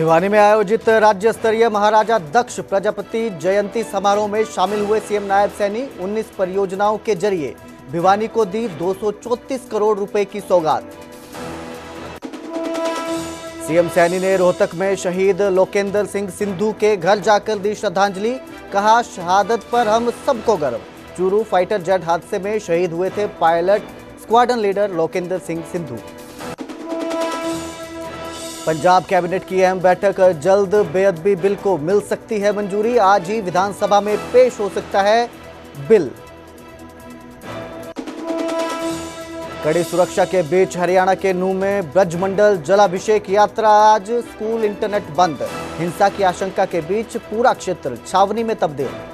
भिवानी में आयोजित राज्य स्तरीय महाराजा दक्ष प्रजापति जयंती समारोह में शामिल हुए सीएम नायब सैनी 19 परियोजनाओं के जरिए भिवानी को दी 234 करोड़ रुपए की सौगात। सीएम सैनी ने रोहतक में शहीद लोकेंद्र सिंह सिंधु के घर जाकर दी श्रद्धांजलि। कहा, शहादत पर हम सबको गर्व। चूरू फाइटर जेट हादसे में शहीद हुए थे pilot squadron leader Lokendra Singh Sindhu. Punjab cabinet की अहम बैठक, जल्द बेअदबी बिल को मिल सकती है मंजूरी। आज ही विधानसभा में पेश हो सकता है बिल। कड़ी सुरक्षा के बीच हरियाणा के नूंह में ब्रजमंडल जलाभिषेक यात्रा आज। स्कूल इंटरनेट बंद। हिंसा की आशंका के बीच पूरा क्षेत्र छावनी में तब्दील।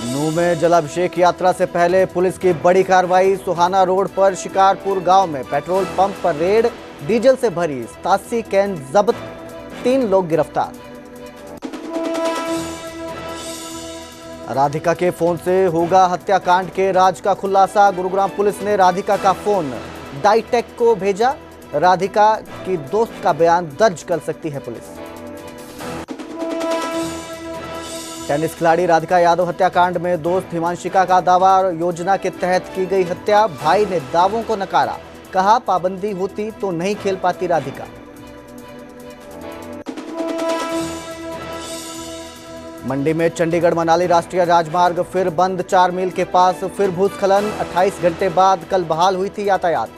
नूंह में जलाभिषेक यात्रा से पहले पुलिस की बड़ी कार्रवाई। सुहाना रोड पर शिकारपुर गांव में पेट्रोल पंप पर रेड, डीजल से भरी 87 कैन जब्त, 3 लोग गिरफ्तार। राधिका के फोन से होगा हत्याकांड के राज का खुलासा। गुरुग्राम पुलिस ने राधिका का फोन डाइटेक को भेजा। राधिका की दोस्त का बयान दर्ज कर सकती है पुलिस। टेनिस खिलाड़ी राधिका यादव हत्याकांड में दोस्त हिमांशिका का दावा, योजना के तहत की गई हत्या। भाई ने दावों को नकारा। कहा, पाबंदी होती तो नहीं खेल पाती राधिका। मंडी में चंडीगढ़ मनाली राष्ट्रीय राजमार्ग फिर बंद। 4 मील के पास फिर भूस्खलन। 28 घंटे बाद कल बहाल हुई थी यातायात।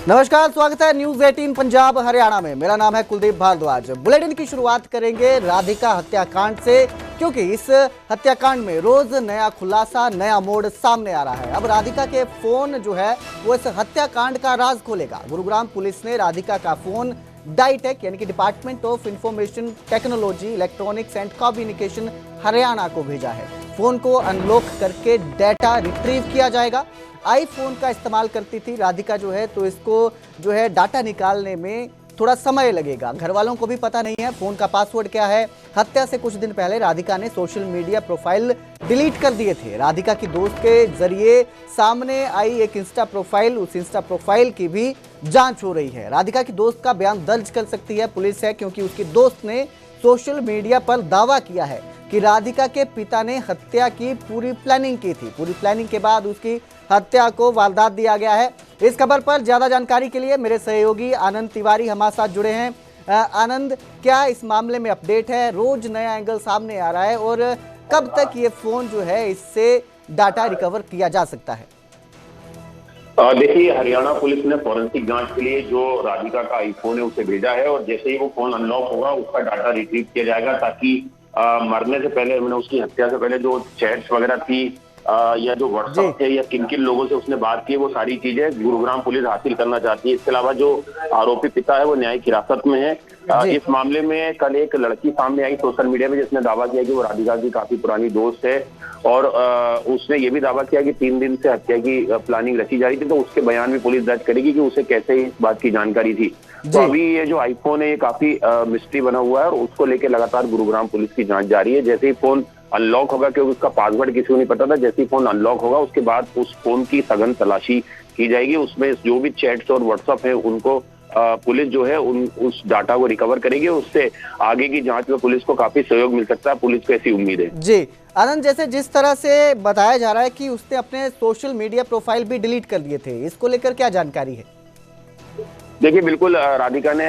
नमस्कार, स्वागत है न्यूज 18 पंजाब हरियाणा में। मेरा नाम है कुलदीप भारद्वाज। बुलेटिन की शुरुआत करेंगे राधिका हत्याकांड से, क्योंकि इस हत्याकांड में रोज नया खुलासा, नया मोड़ सामने आ रहा है। अब राधिका के फोन जो है वो इस हत्याकांड का राज खोलेगा। गुरुग्राम पुलिस ने राधिका का फोन डाइटेक यानी कि department of information technology, electronics and communication Haryana को भेजा है। फोन को अनलॉक करके डाटा रिट्रीव किया जाएगा। आईफोन का इस्तेमाल करती थी राधिका जो है, तो इसको जो है डाटा निकालने में थोड़ा समय लगेगा। घर वालों को भी पता नहीं है फोन का पासवर्ड क्या है। हत्या से कुछ दिन पहले राधिका ने सोशल मीडिया प्रोफाइल डिलीट कर दिए थे। राधिका की दोस्त के जरिए सामने आई एक इंस्टा प्रोफाइल, उस इंस्टा प्रोफाइल की भी जांच हो रही है। राधिका की दोस्त का बयान दर्ज कर सकती है पुलिस है, क्योंकि उसकी दोस्त ने सोशल मीडिया पर दावा किया है कि राधिका के पिता ने हत्या की पूरी प्लानिंग की थी। पूरी प्लानिंग के बाद उसकी हत्या को वारदात दिया गया है। इस खबर पर ज्यादा जानकारी के लिए मेरे सहयोगी आनंद तिवारी हमारे साथ जुड़े हैं। आनंद, क्या इस मामले में अपडेट है? रोज नया एंगल सामने आ रहा है, और कब तक ये फोन जो है इससे डाटा रिकवर किया जा सकता है? देखिए, हरियाणा पुलिस ने फॉरेंसिक जांच के लिए जो राधिका का आईफोन है उसे भेजा है, और जैसे ही वो फोन अनलॉक होगा उसका डाटा रिट्रीव किया जाएगा, ताकि मरने से पहले, मैंने उसकी हत्या से पहले जो चैट्स वगैरह थी या जो व्हाट्सएप थे या किन किन लोगों से उसने बात की, वो सारी चीजें गुरुग्राम पुलिस हासिल करना चाहती है। इसके अलावा जो आरोपी पिता है वो न्यायिक हिरासत में है। इस मामले में कल एक लड़की सामने आई सोशल मीडिया में, जिसने दावा किया कि वो राधिका की काफी पुरानी दोस्त है, और उसने ये भी दावा किया कि 3 दिन से हत्या की प्लानिंग रची जा रही थी। तो उसके बयान में पुलिस दर्ज करेगी कि उसे कैसे इस बात की जानकारी थी। तो अभी ये जो आईफोन है ये काफी मिस्ट्री बना हुआ है, और उसको लेकर लगातार गुरुग्राम पुलिस की जांच जारी है। जैसे ही फोन अनलॉक होगा, क्योंकि उसका पासवर्ड किसी को नहीं पता था, जैसे ही फोन अनलॉक होगा उसके बाद उस फोन की सघन तलाशी की जाएगी। उसमें जो भी चैट्स और व्हाट्सएप है उनको पुलिस जो है उस डाटा को रिकवर करेगी। उससे आगे की जांच में पुलिस को काफी सहयोग मिल सकता है, पुलिस को ऐसी उम्मीद है। जी आनंद, जैसे जिस तरह से बताया जा रहा है कि उसने अपने सोशल मीडिया प्रोफाइल भी डिलीट कर दिए थे, इसको लेकर क्या जानकारी है? देखिए, बिल्कुल राधिका ने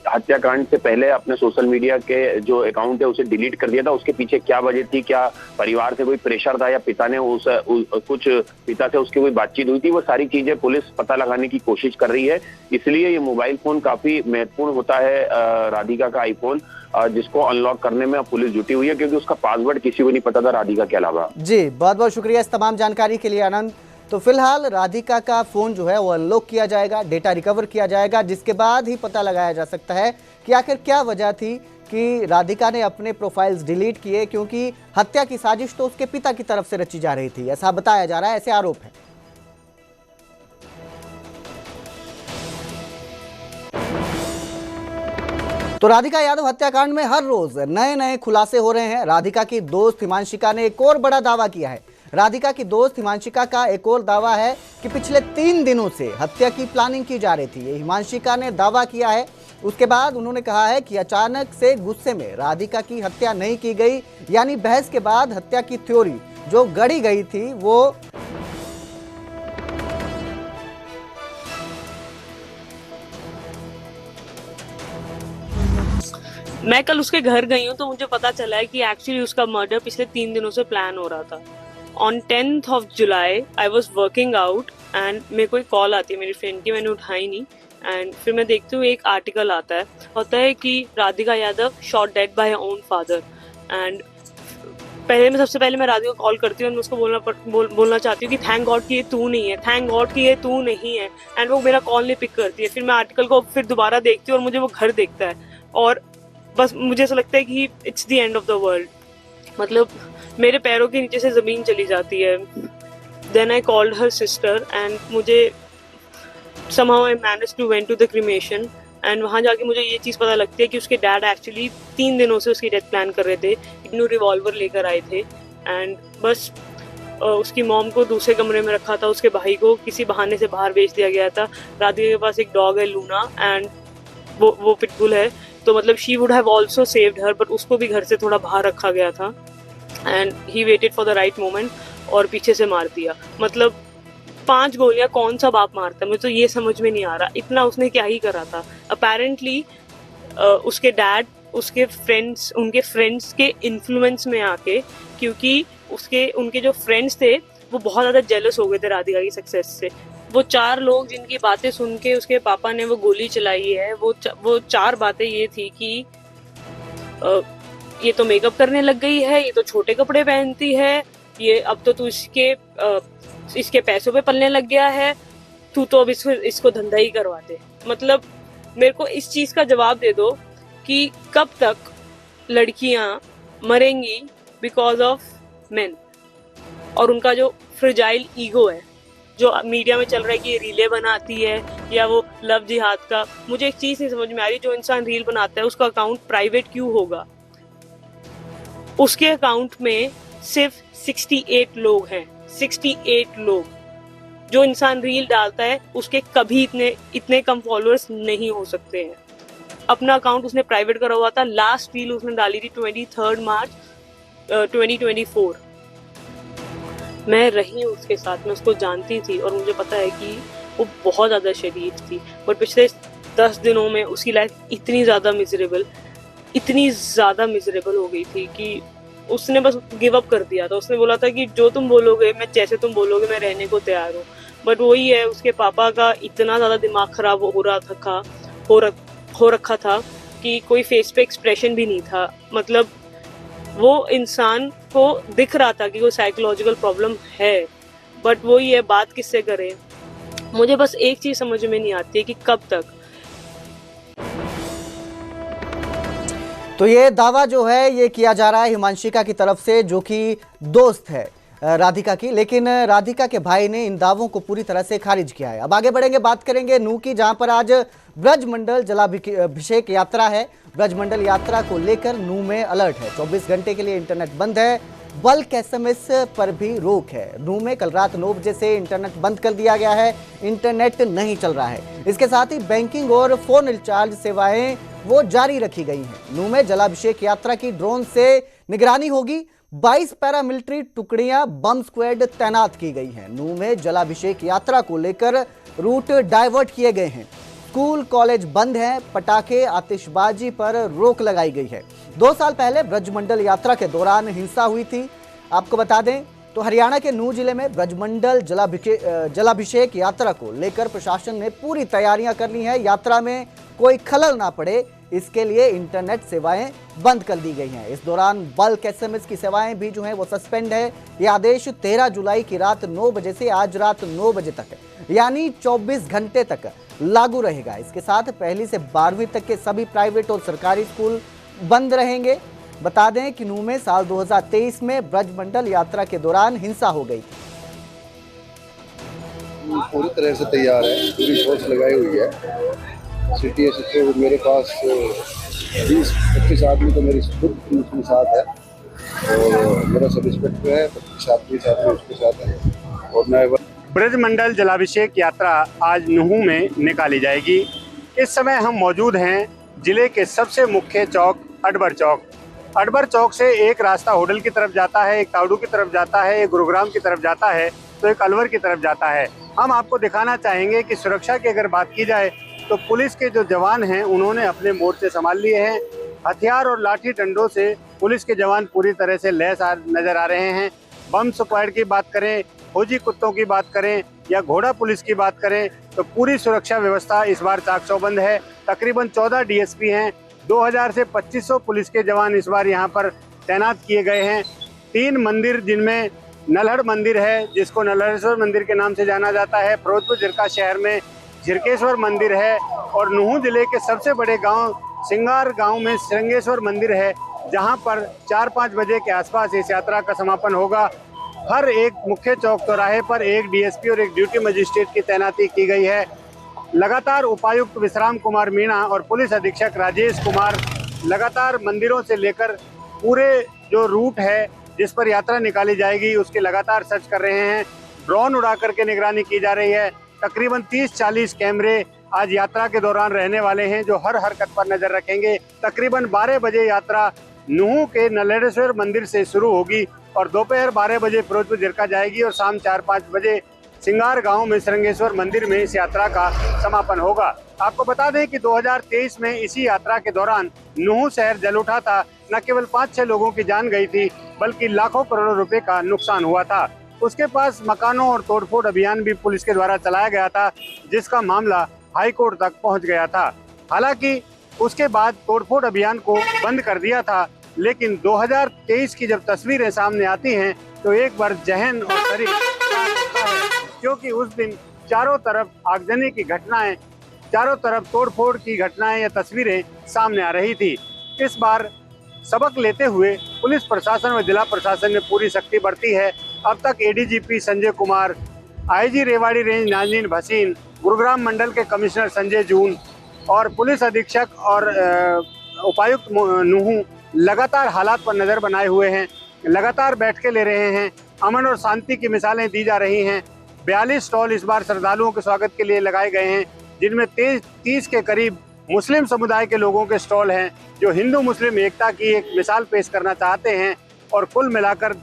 हत्याकांड से पहले अपने सोशल मीडिया के जो अकाउंट है उसे डिलीट कर दिया था। उसके पीछे क्या वजह थी, क्या परिवार से कोई प्रेशर था, या पिता ने कुछ पिता से उसकी कोई बातचीत हुई थी, वो सारी चीजें पुलिस पता लगाने की कोशिश कर रही है। इसलिए ये मोबाइल फोन काफी महत्वपूर्ण होता है, राधिका का आईफोन, जिसको अनलॉक करने में पुलिस जुटी हुई है, क्योंकि उसका पासवर्ड किसी को नहीं पता था राधिका के अलावा। जी, बहुत बहुत शुक्रिया इस तमाम जानकारी के लिए आनंद। तो फिलहाल राधिका का फोन जो है वो अनलॉक किया जाएगा, डेटा रिकवर किया जाएगा, जिसके बाद ही पता लगाया जा सकता है कि आखिर क्या वजह थी कि राधिका ने अपने प्रोफाइल्स डिलीट किए, क्योंकि हत्या की साजिश तो उसके पिता की तरफ से रची जा रही थी, ऐसा बताया जा रहा है, ऐसे आरोप है। तो राधिका यादव हत्याकांड में हर रोज नए नए खुलासे हो रहे हैं। राधिका की दोस्त हिमांशिका ने एक और बड़ा दावा किया है। राधिका की दोस्त हिमांशिका का एक और दावा है कि पिछले 3 दिनों से हत्या की प्लानिंग की जा रही थी। ये हिमांशिका ने दावा किया है। उसके बाद उन्होंने कहा है कि अचानक से गुस्से में राधिका की हत्या नहीं की गई, यानी बहस के बाद हत्या की थ्योरी जो गढ़ी गई थी वो मैं कल उसके घर गई हूँ तो मुझे पता चला है कि एक्चुअली उसका मर्डर पिछले 3 दिनों से प्लान हो रहा था। On 10th of July I was working out and मेरे को एक कॉल आती है मेरी फ्रेंड की, मैंने उठाई नहीं एंड फिर मैं देखती हूँ एक आर्टिकल होता है कि Radhika Yadav shot dead by her own father. And सबसे पहले मैं राधिका को कॉल करती हूँ और मैं उसको बोलना चाहती हूँ कि थैंक गॉड कि ये तू नहीं है, थैंक गॉड कि ये तू नहीं है। एंड वो मेरा कॉल नहीं पिक करती है। फिर मैं आर्टिकल को फिर दोबारा देखती हूँ और मुझे वो घर देखता है और बस मुझे ऐसा लगता है कि it's the end of the world. मतलब मेरे पैरों के नीचे से जमीन चली जाती है। Then I called her sister and मुझे somehow I managed to went to the cremation and वहाँ जाके मुझे ये चीज़ पता लगती है कि उसके डैड एक्चुअली 3 दिनों से उसकी डेथ प्लान कर रहे थे। न्यू रिवॉल्वर लेकर आए थे एंड बस उसकी मॉम को दूसरे कमरे में रखा था, उसके भाई को किसी बहाने से बाहर भेज दिया गया था। राधिका के पास एक डॉग है लूना एंड वो पिटबुल है, तो मतलब she would have also saved her, but उसको भी घर से थोड़ा बाहर रखा गया था and he waited for the right moment और पीछे से मार दिया। मतलब 5 गोलियां कौन सा बाप मारता है, मुझे तो ये समझ में नहीं आ रहा। इतना उसने क्या ही करा था। अपेरेंटली उसके डैड उनके फ्रेंड्स के इन्फ्लुएंस में आके, क्योंकि उनके जो फ्रेंड्स थे वो बहुत ज़्यादा जेलस हो गए थे राधिका की सक्सेस से। वो 4 लोग जिनकी बातें सुन के उसके पापा ने वो गोली चलाई है, वो 4 बातें ये थी कि ये तो मेकअप करने लग गई है, ये तो छोटे कपड़े पहनती है, ये अब तो तू इसके पैसों पे पलने लग गया है, तू तो अब इसको धंधा ही करवा दे। मतलब मेरे को इस चीज का जवाब दे दो कि कब तक लड़कियां मरेंगी बिकॉज ऑफ मेन और उनका जो फ्रेजाइल ईगो है, जो मीडिया में चल रहा है कि ये रीले बनाती है या वो लव जिहाद का। मुझे एक चीज नहीं समझ में आ रही, जो इंसान रील बनाता है उसका अकाउंट प्राइवेट क्यों होगा? उसके अकाउंट में सिर्फ 68 लोग हैं, 68 लोग। जो इंसान रील डालता है उसके कभी इतने कम फॉलोअर्स नहीं हो सकते हैं। अपना अकाउंट उसने प्राइवेट करा हुआ था। लास्ट रील उसने डाली थी 23 मार्च 2024। मैं रही हूँ उसके साथ, मैं उसको जानती थी और मुझे पता है कि वो बहुत ज़्यादा शरीफ थी, बट पिछले 10 दिनों में उसकी लाइफ इतनी ज़्यादा मिजरेबल हो गई थी कि उसने बस गिव अप कर दिया था। उसने बोला था कि जो तुम बोलोगे, मैं जैसे तुम बोलोगे मैं रहने को तैयार हूँ। बट वही है, उसके पापा का इतना ज़्यादा दिमाग खराब हो रखा था कि कोई फेस पे एक्सप्रेशन भी नहीं था। मतलब वो इंसान को दिख रहा था कि कोई साइकोलॉजिकल प्रॉब्लम है, बट वही है, बात किससे करे। मुझे बस एक चीज समझ में नहीं आती है कि कब तक। तो ये दावा जो है ये किया जा रहा है हिमांशिका की तरफ से, जो कि दोस्त है राधिका की, लेकिन राधिका के भाई ने इन दावों को पूरी तरह से खारिज किया है। अब आगे बढ़ेंगे, बात करेंगे नूह की, जहां पर आज ब्रजमंडल जलाभिषेक यात्रा है। ब्रजमंडल यात्रा को लेकर नूह में अलर्ट है। 24 घंटे के लिए इंटरनेट बंद है, बल्क SMS पर भी रोक है। नूह में कल रात 9 बजे से इंटरनेट बंद कर दिया गया है, इंटरनेट नहीं चल रहा है। इसके साथ ही बैंकिंग और फोन रिचार्ज सेवाएं वो जारी रखी गई हैं। नूह में जलाभिषेक यात्रा की ड्रोन से निगरानी होगी। 22 पैरामिलिट्री टुकड़ियां बम स्क्वाड तैनात की गई हैं। नूह में जलाभिषेक यात्रा को लेकर रूट डाइवर्ट किए गए हैं। स्कूल कॉलेज बंद हैं, पटाखे आतिशबाजी पर रोक लगाई गई है। 2 साल पहले ब्रजमंडल यात्रा के दौरान हिंसा हुई थी। आपको बता दें तो हरियाणा के नूह जिले में ब्रजमंडल जलाभिषेक यात्रा को लेकर प्रशासन ने पूरी तैयारियां कर ली हैं। यात्रा में कोई खलल ना पड़े, इसके लिए इंटरनेट सेवाएं बंद कर दी गई हैं। इस दौरान बल्क SMS की सेवाएं भी जो हैं वो सस्पेंड है। ये आदेश 13 जुलाई की रात 9 बजे से आज रात 9 बजे तक, यानी 24 घंटे तक लागू रहेगा। इसके साथ 1ली से 12वीं तक के सभी प्राइवेट और सरकारी स्कूल बंद रहेंगे। बता दें कि नूह में साल 2023 में ब्रजमंडल यात्रा के दौरान हिंसा हो गई थी। पूरी तरह से तैयार है, पूरी फोर्स लगाई हुई है। सिटी मेरे पास 25 आदमी तो मेरी खुद उसके साथ है और मेरा सब इंस्पेक्टर है, 25 आदमी उसके साथ है। और मैं ब्रजमंडल जलाभिषेक यात्रा आज नुहू में निकाली जाएगी। इस समय हम मौजूद हैं जिले के सबसे मुख्य चौक अडबर चौक। अडबर चौक से एक रास्ता होडल की तरफ जाता है, एक तावड़ू की तरफ जाता है, एक गुरुग्राम की तरफ जाता है, तो एक अलवर की तरफ जाता है। हम आपको दिखाना चाहेंगे कि सुरक्षा की अगर बात की जाए तो पुलिस के जो जवान हैं उन्होंने अपने मोर्चे संभाल लिए हैं। हथियार और लाठी डंडों से पुलिस के जवान पूरी तरह से लैस नजर आ रहे हैं। बम स्क्वाड की बात करें, फौजी कुत्तों की बात करें या घोड़ा पुलिस की बात करें तो पूरी सुरक्षा व्यवस्था इस बार चाक चौबंद है। तकरीबन 14 डीएसपी हैं, 2000 से 2500 पुलिस के जवान इस बार यहाँ पर तैनात किए गए हैं। 3 मंदिर जिनमें नल्हड़ मंदिर है जिसको नल्हड़ेश्वर मंदिर के नाम से जाना जाता है, फिरोजपुर जिरका शहर में झिरकेश्वर मंदिर है और नुहू जिले के सबसे बड़े गांव सिंगार गांव में श्रृंगेश्वर मंदिर है, जहां पर 4-5 बजे के आसपास इस यात्रा का समापन होगा। हर एक मुख्य चौक चौराहे पर एक डीएसपी और एक ड्यूटी मजिस्ट्रेट की तैनाती की गई है। लगातार उपायुक्त विश्राम कुमार मीणा और पुलिस अधीक्षक राजेश कुमार लगातार मंदिरों से लेकर पूरे जो रूट है जिस पर यात्रा निकाली जाएगी उसके लगातार सर्च कर रहे हैं। ड्रोन उड़ा करके निगरानी की जा रही है। तकरीबन 30-40 कैमरे आज यात्रा के दौरान रहने वाले हैं जो हर हरकत पर नजर रखेंगे। तकरीबन 12 बजे यात्रा नुहू के नल्हड़ेश्वर मंदिर से शुरू होगी और दोपहर 12 बजे फिरोजपुर जिरका जाएगी और शाम 4-5 बजे सिंगार गांव में श्रृंगेश्वर मंदिर में इस यात्रा का समापन होगा। आपको बता दें कि 2023 में इसी यात्रा के दौरान नुहू शहर जल उठा था। न केवल 5-6 लोगों की जान गई थी बल्कि लाखों करोड़ों रुपए का नुकसान हुआ था। उसके पास मकानों और तोड़फोड़ अभियान भी पुलिस के द्वारा चलाया गया था जिसका मामला हाईकोर्ट तक पहुंच गया था। हालांकि उसके बाद तोड़फोड़ अभियान को बंद कर दिया था, लेकिन 2023 की जब तस्वीरें सामने आती हैं तो एक बार जहन और शरीर क्योंकि उस दिन चारों तरफ आगजनी की घटनाएं, चारों तरफ तोड़फोड़ की घटनाएं या तस्वीरें सामने आ रही थी। इस बार सबक लेते हुए पुलिस प्रशासन व जिला प्रशासन ने पूरी सख्ती बरती है। अब तक ADGP Sanjay Kumar, IG Rewari range Nazneen Bhasin, Gurugram मंडल के कमिश्नर संजय जून और पुलिस अधीक्षक और उपायुक्त नुहू लगातार हालात पर नजर बनाए हुए हैं, लगातार बैठकें ले रहे हैं। अमन और शांति की मिसालें दी जा रही हैं। 42 स्टॉल इस बार श्रद्धालुओं के स्वागत के लिए लगाए गए हैं जिनमें 30 के करीब मुस्लिम समुदाय के लोगों के स्टॉल हैं जो हिंदू मुस्लिम एकता की एक मिसाल पेश करना चाहते हैं। और कुल मिलाकर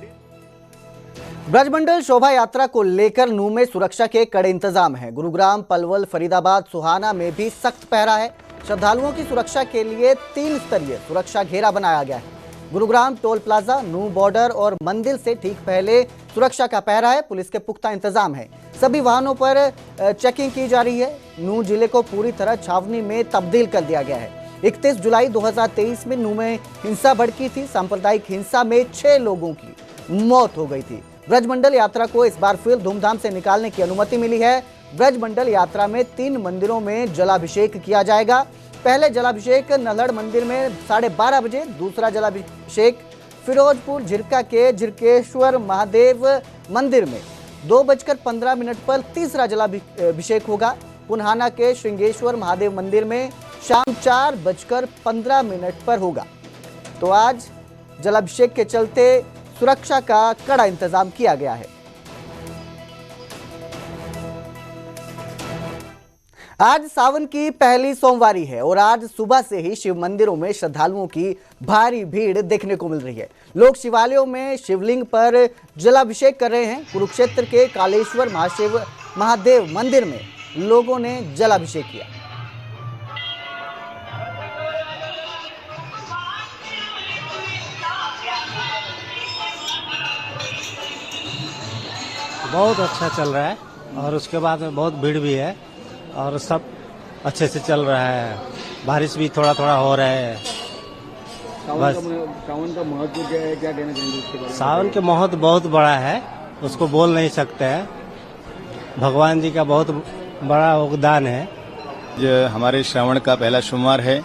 ब्रजमंडल शोभा यात्रा को लेकर नूह में सुरक्षा के कड़े इंतजाम हैं। गुरुग्राम, पलवल, फरीदाबाद, सोहाना में भी सख्त पहरा है। श्रद्धालुओं की सुरक्षा के लिए 3 स्तरीय सुरक्षा घेरा बनाया गया है। गुरुग्राम टोल प्लाजा, नूह बॉर्डर और मंदिर से ठीक पहले सुरक्षा का पहरा है। पुलिस के पुख्ता इंतजाम है। सभी वाहनों पर चेकिंग की जा रही है। नूह जिले को पूरी तरह छावनी में तब्दील कर दिया गया है। 31 जुलाई 2023 में नूह में हिंसा भड़की थी। सांप्रदायिक हिंसा में 6 लोगों की मौत हो गई थी। ब्रजमंडल यात्रा को इस बार फिर धूमधाम से निकालने की अनुमति मिली है। ब्रजमंडल यात्रा में 3 मंदिरों में जलाभिषेक किया जाएगा। पहले जलाभिषेक नल्हड़ मंदिर में 12:30 बजे, दूसरा जलाभिषेक फिरोजपुर झिरका के झिरकेश्वर महादेव मंदिर में 2:15 पर तीसरा जलाभिषेक होगा। पुन्हाना के श्रृंगेश्वर महादेव मंदिर में शाम 4:15 पर होगा। तो आज जलाभिषेक के चलते सुरक्षा का कड़ा इंतजाम किया गया है। आज सावन की पहली सोमवारी है और आज सुबह से ही शिव मंदिरों में श्रद्धालुओं की भारी भीड़ देखने को मिल रही है। लोग शिवालयों में शिवलिंग पर जलाभिषेक कर रहे हैं। कुरुक्षेत्र के कालेश्वर महादेव मंदिर में लोगों ने जलाभिषेक किया। बहुत अच्छा चल रहा है और उसके बाद में बहुत भीड़ भी है और सब अच्छे से चल रहा है। बारिश भी थोड़ा थोड़ा हो रहा है। सावन का महत्व क्या है, क्या कहना चाहेंगे उसके बारे में? सावन के महत्व बहुत बड़ा है, उसको बोल नहीं सकते हैं। भगवान जी का बहुत बड़ा योगदान है। ये हमारे श्रावण का पहला सोमवार है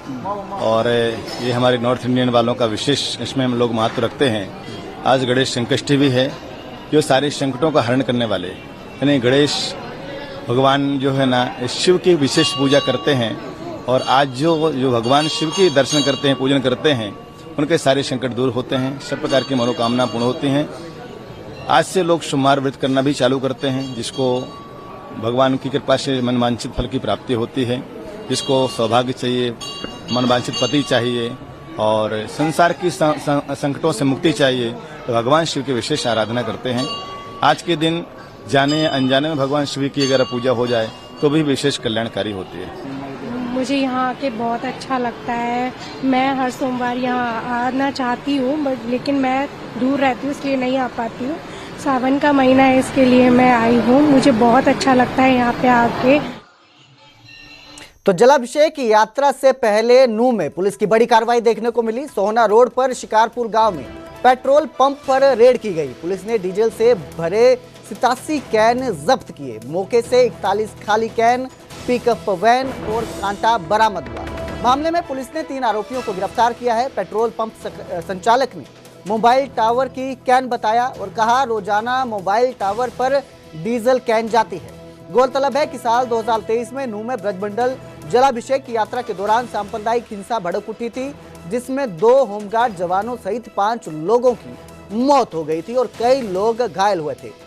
और ये हमारे नॉर्थ इंडियन वालों का विशेष इसमें हम लोग महत्व रखते हैं। आज गणेश संकष्टी भी है जो सारे संकटों का हरण करने वाले, यानी गणेश भगवान जो है ना शिव की विशेष पूजा करते हैं और आज जो भगवान शिव के दर्शन करते हैं, पूजन करते हैं, उनके सारे संकट दूर होते हैं, सब प्रकार की मनोकामना पूर्ण होती हैं। आज से लोग सोमवार व्रत करना भी चालू करते हैं, जिसको भगवान की कृपा से मनवांछित फल की प्राप्ति होती है, जिसको सौभाग्य चाहिए, मनवांछित पति चाहिए और संसार की संकटों से मुक्ति चाहिए, तो भगवान शिव की विशेष आराधना करते हैं। आज के दिन जाने या अनजाने में भगवान शिव की अगर पूजा हो जाए तो भी विशेष कल्याणकारी होती है। मुझे यहाँ आके बहुत अच्छा लगता है। मैं हर सोमवार यहाँ आना चाहती हूँ, बट लेकिन मैं दूर रहती हूँ इसलिए नहीं आ पाती हूँ। सावन का महीना है, इसके लिए मैं आई हूँ। मुझे बहुत अच्छा लगता है यहाँ पे आके। तो जलाभिषेक की यात्रा से पहले नूह में पुलिस की बड़ी कार्रवाई देखने को मिली। सोहना रोड पर शिकारपुर गांव में पेट्रोल पंप पर रेड की गई। पुलिस ने डीजल से भरे 87 कैन जब्त किए। मौके से 41 खाली कैन, पिकअप वैन और कांटा बरामद हुआ। मामले में पुलिस ने 3 आरोपियों को गिरफ्तार किया है। पेट्रोल पंप संचालक ने मोबाइल टावर की कैन बताया और कहा, रोजाना मोबाइल टावर पर डीजल कैन जाती है। गौरतलब है कि साल 2023 में नूह में ब्रजमंडल जलाभिषेक की यात्रा के दौरान सांप्रदायिक हिंसा भड़क उठी थी, जिसमें 2 होमगार्ड जवानों सहित 5 लोगों की मौत हो गई थी और कई लोग घायल हुए थे।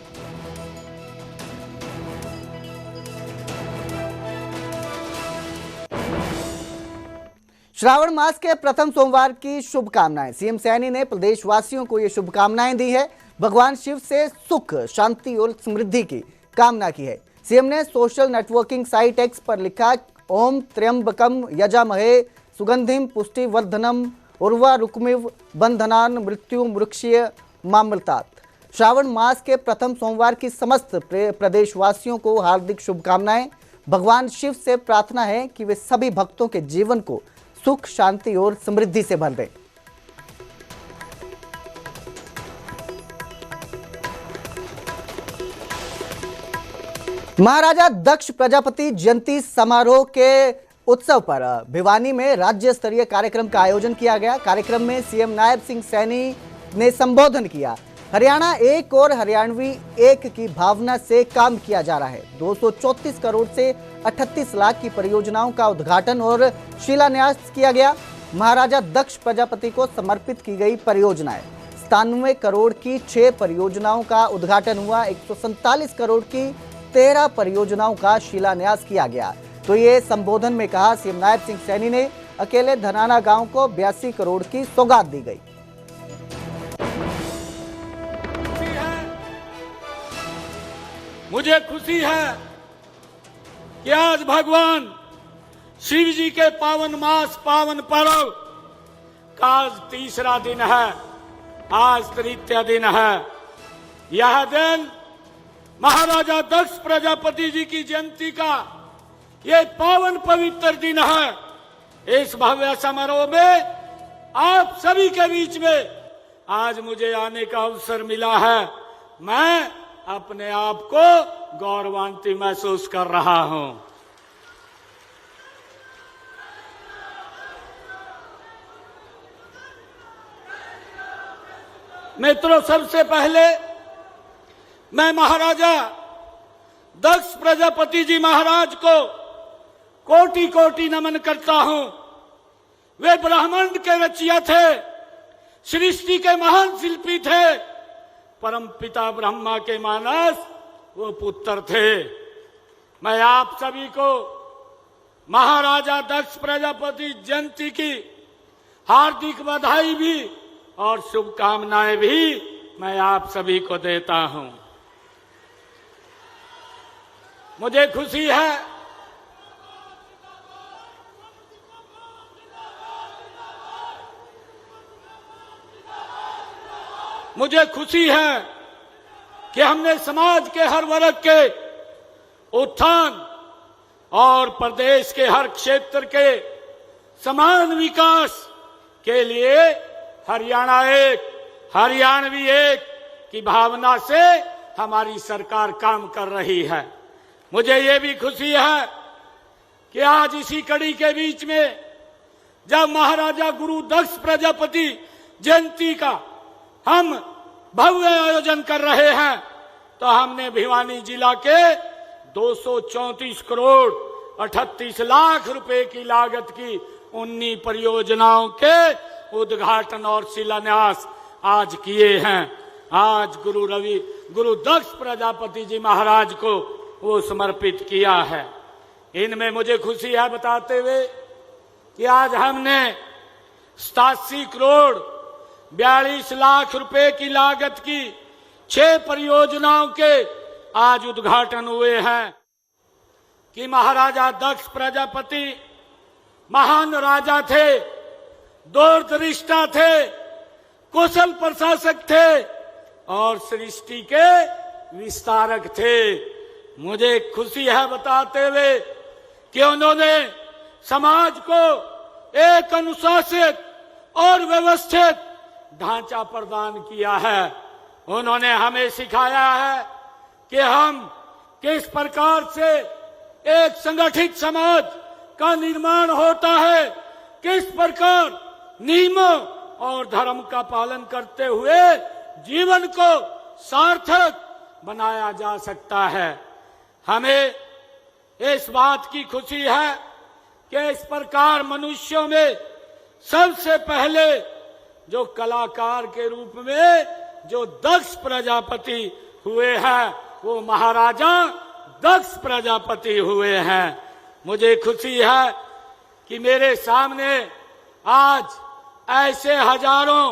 श्रावण मास के प्रथम सोमवार की शुभकामनाएं। सीएम सैनी ने प्रदेशवासियों को ये शुभकामनाएं दी है। भगवान शिव से सुख, शांति और समृद्धि की कामना की है। सीएम ने सोशल नेटवर्किंग साइट एक्स पर लिखा, ओम त्र्यंबकम यजामहे सुगंधिम पुष्टिवर्धनम उर्वा रुक्मिव बंधनान मृत्यु मृक्षीय मामृतात। श्रावण मास के प्रथम सोमवार की समस्त प्रदेशवासियों को हार्दिक शुभकामनाएं। भगवान शिव से प्रार्थना है कि वे सभी भक्तों के जीवन को सुख, शांति और समृद्धि से भर दें। महाराजा दक्ष प्रजापति जयंती समारोह के उत्सव पर भिवानी में राज्य स्तरीय कार्यक्रम का आयोजन किया गया। कार्यक्रम में सीएम नायब सिंह सैनी ने संबोधन किया। हरियाणा एक और हरियाणवी एक की भावना से काम किया जा रहा है। 234 करोड़ से 38 लाख की परियोजनाओं का उद्घाटन और शिलान्यास किया गया। महाराजा दक्ष प्रजापति को समर्पित की गई परियोजनाएं, 97 करोड़ की 6 परियोजनाओं का उद्घाटन हुआ। 147 करोड़ की 13 परियोजनाओं का शिलान्यास किया गया। तो ये संबोधन में कहा, सीएम नायब सिंह सैनी ने अकेले धनाना गांव को 82 करोड़ की सौगात दी गई। मुझे खुशी है कि आज भगवान शिव जी के पावन मास, पावन पर्व का आज तीसरा दिन है। आज तृतीय दिन है। यह दिन महाराजा दक्ष प्रजापति जी की जयंती का ये पावन पवित्र दिन है। इस भव्य समारोह में आप सभी के बीच में आज मुझे आने का अवसर मिला है। मैं अपने आप को गौरवान्वित महसूस कर रहा हूं। मित्रों, सबसे पहले मैं महाराजा दक्ष प्रजापति जी महाराज को कोटि कोटि नमन करता हूं। वे ब्रह्मांड के रचयिता थे, सृष्टि के महान शिल्पी थे, परम पिता ब्रह्मा के मानस वो पुत्र थे। मैं आप सभी को महाराजा दक्ष प्रजापति जयंती की हार्दिक बधाई भी और शुभकामनाएं भी मैं आप सभी को देता हूं। मुझे खुशी है कि हमने समाज के हर वर्ग के उत्थान और प्रदेश के हर क्षेत्र के समान विकास के लिए हरियाणा एक, हरियाणवी एक की भावना से हमारी सरकार काम कर रही है। मुझे ये भी खुशी है कि आज इसी कड़ी के बीच में जब महाराजा गुरु दक्ष प्रजापति जयंती का हम भव्य आयोजन कर रहे हैं, तो हमने भिवानी जिला के 234 करोड़ 38 लाख रुपए की लागत की 19 परियोजनाओं के उद्घाटन और शिलान्यास आज किए हैं। आज गुरु दक्ष प्रजापति जी महाराज को वो समर्पित किया है। इनमें मुझे खुशी है बताते हुए कि आज हमने 87 करोड़ 42 लाख रुपए की लागत की 6 परियोजनाओं के आज उद्घाटन हुए हैं। कि महाराजा दक्ष प्रजापति महान राजा थे, दूरदृष्टा थे, कुशल प्रशासक थे और सृष्टि के विस्तारक थे। मुझे खुशी है बताते हुए कि उन्होंने समाज को एक अनुशासित और व्यवस्थित ढांचा प्रदान किया है। उन्होंने हमें सिखाया है कि हम किस प्रकार से एक संगठित समाज का निर्माण होता है, किस प्रकार नियमों और धर्म का पालन करते हुए जीवन को सार्थक बनाया जा सकता है। हमें इस बात की खुशी है कि इस प्रकार मनुष्यों में सबसे पहले जो कलाकार के रूप में जो दक्ष प्रजापति हुए हैं वो महाराजा दक्ष प्रजापति हुए हैं। मुझे खुशी है कि मेरे सामने आज ऐसे हजारों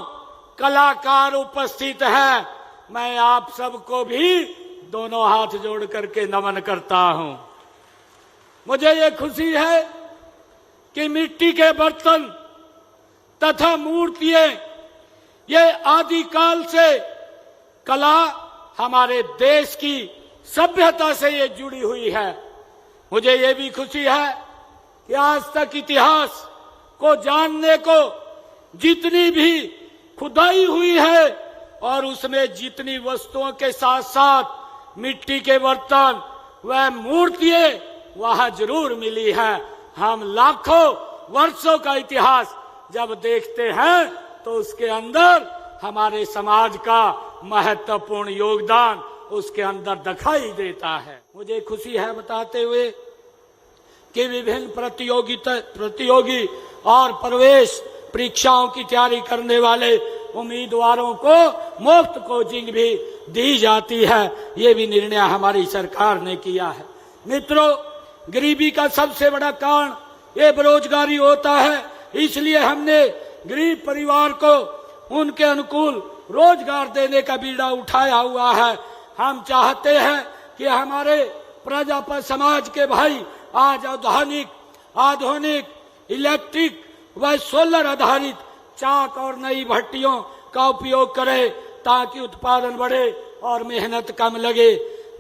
कलाकार उपस्थित हैं। मैं आप सबको भी दोनों हाथ जोड़ करके नमन करता हूं। मुझे ये खुशी है कि मिट्टी के बर्तन तथा मूर्तियां ये आदिकाल से कला हमारे देश की सभ्यता से ये जुड़ी हुई है। मुझे ये भी खुशी है कि आज तक इतिहास को जानने को जितनी भी खुदाई हुई है और उसमें जितनी वस्तुओं के साथ साथ मिट्टी के बर्तन व मूर्तियां वहां जरूर मिली है। हम लाखों वर्षों का इतिहास जब देखते हैं तो उसके अंदर हमारे समाज का महत्वपूर्ण योगदान उसके अंदर दिखाई देता है। मुझे खुशी है बताते हुए कि विभिन्न प्रतियोगी और प्रवेश परीक्षाओं की तैयारी करने वाले उम्मीदवारों को मुफ्त कोचिंग भी दी जाती है। ये भी निर्णय हमारी सरकार ने किया है। मित्रों, गरीबी का सबसे बड़ा कारण ये बेरोजगारी होता है। इसलिए हमने गरीब परिवार को उनके अनुकूल रोजगार देने का बीड़ा उठाया हुआ है। हम चाहते हैं कि हमारे प्रजापति समाज के भाई आज आधुनिक इलेक्ट्रिक व सोलर आधारित चाक और नई भट्टियों का उपयोग करें ताकि उत्पादन बढ़े और मेहनत कम लगे।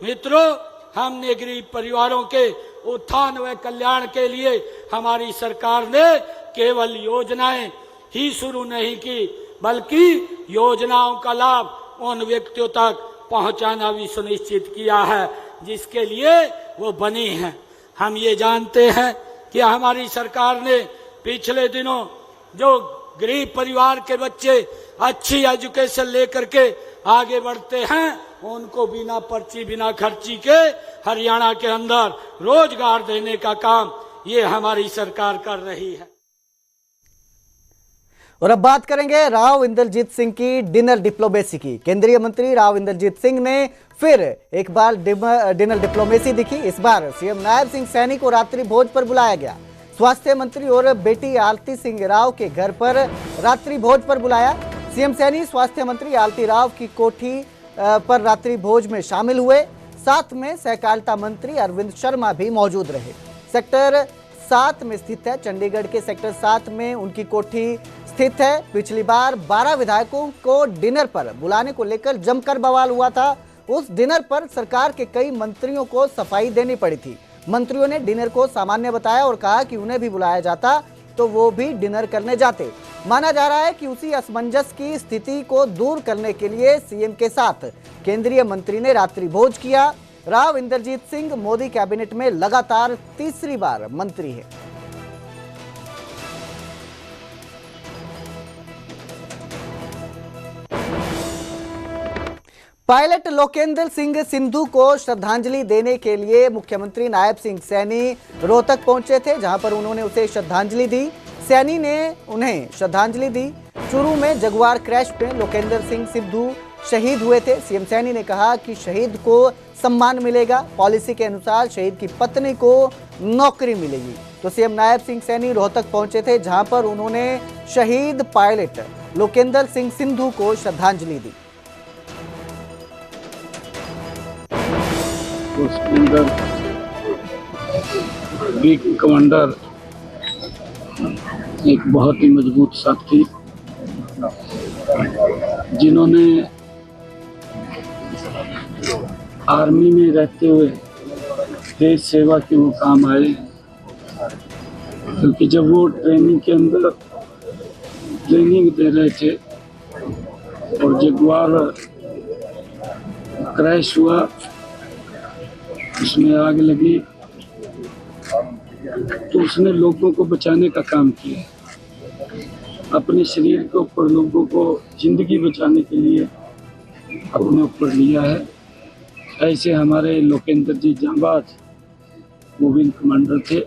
मित्रों, हमने गरीब परिवारों के उत्थान व कल्याण के लिए हमारी सरकार ने केवल योजनाएं ही शुरू नहीं की बल्कि योजनाओं का लाभ उन व्यक्तियों तक पहुंचाना भी सुनिश्चित किया है जिसके लिए वो बनी है। हम ये जानते हैं कि हमारी सरकार ने पिछले दिनों जो गरीब परिवार के बच्चे अच्छी एजुकेशन लेकर के आगे बढ़ते हैं उनको बिना पर्ची बिना खर्ची के हरियाणा के अंदर रोजगार देने का काम ये हमारी सरकार कर रही है। और अब बात करेंगे राव इंद्रजीत सिंह की डिनर डिप्लोमेसी की। केंद्रीय मंत्री राव इंद्रजीत सिंह ने फिर एक बार डिनर डिप्लोमेसी दिखी। इस बार सीएम नायब सिंह सैनी को रात्रि भोज पर बुलाया गया। स्वास्थ्य मंत्री और बेटी आलती सिंह राव के घर पर रात्रि भोज पर बुलाया। सीएम सैनी स्वास्थ्य मंत्री आलती राव की कोठी पर रात्रि भोज में शामिल हुए। साथ में सहकारिता मंत्री अरविंद शर्मा भी मौजूद रहे। सेक्टर 7 में स्थित है, चंडीगढ़ के सेक्टर 7 में उनकी कोठी स्थित है। पिछली बार 12 विधायकों को डिनर पर बुलाने को लेकर जमकर बवाल हुआ था। उस डिनर पर सरकार के कई मंत्रियों को सफाई देनी पड़ी थी। मंत्रियों ने डिनर को सामान्य बताया और कहा कि उन्हें भी बुलाया जाता तो वो भी डिनर करने जाते। माना जा रहा है कि उसी असमंजस की स्थिति को दूर करने के लिए सीएम के साथ केंद्रीय मंत्री ने रात्रि भोज किया। राव इंद्रजीत सिंह मोदी कैबिनेट में लगातार तीसरी बार मंत्री है। पायलट लोकेंद्र सिंह सिंधु को श्रद्धांजलि देने के लिए मुख्यमंत्री नायब सिंह सैनी रोहतक पहुंचे थे, जहां पर उन्होंने उसे श्रद्धांजलि दी। सैनी ने उन्हें श्रद्धांजलि दी। चूरू में जगुआर क्रैश में लोकेंद्र सिंह सिंधु शहीद हुए थे। सीएम सैनी ने कहा कि शहीद को सम्मान मिलेगा, पॉलिसी के अनुसार शहीद की पत्नी को नौकरी मिलेगी। तो सीएम नायब सिंह सैनी रोहतक पहुंचे थे, जहां पर उन्होंने शहीद पायलट लोकेंद्र सिंह सिंधु को श्रद्धांजलि दी। उसके अंदर बिग कमांडर एक बहुत ही मजबूत साथी, जिन्होंने आर्मी में रहते हुए देश सेवा के वो काम आए, क्योंकि जब वो ट्रेनिंग के अंदर ट्रेनिंग दे रहे थे और जगुआर क्रैश हुआ, उसमें आग लगी, तो उसने लोगों को बचाने का काम किया। अपने शरीर के ऊपर लोगों को जिंदगी बचाने के लिए अपने ऊपर लिया है। ऐसे हमारे लोकेंद्र जी जांबाज वो विंग कमांडर थे।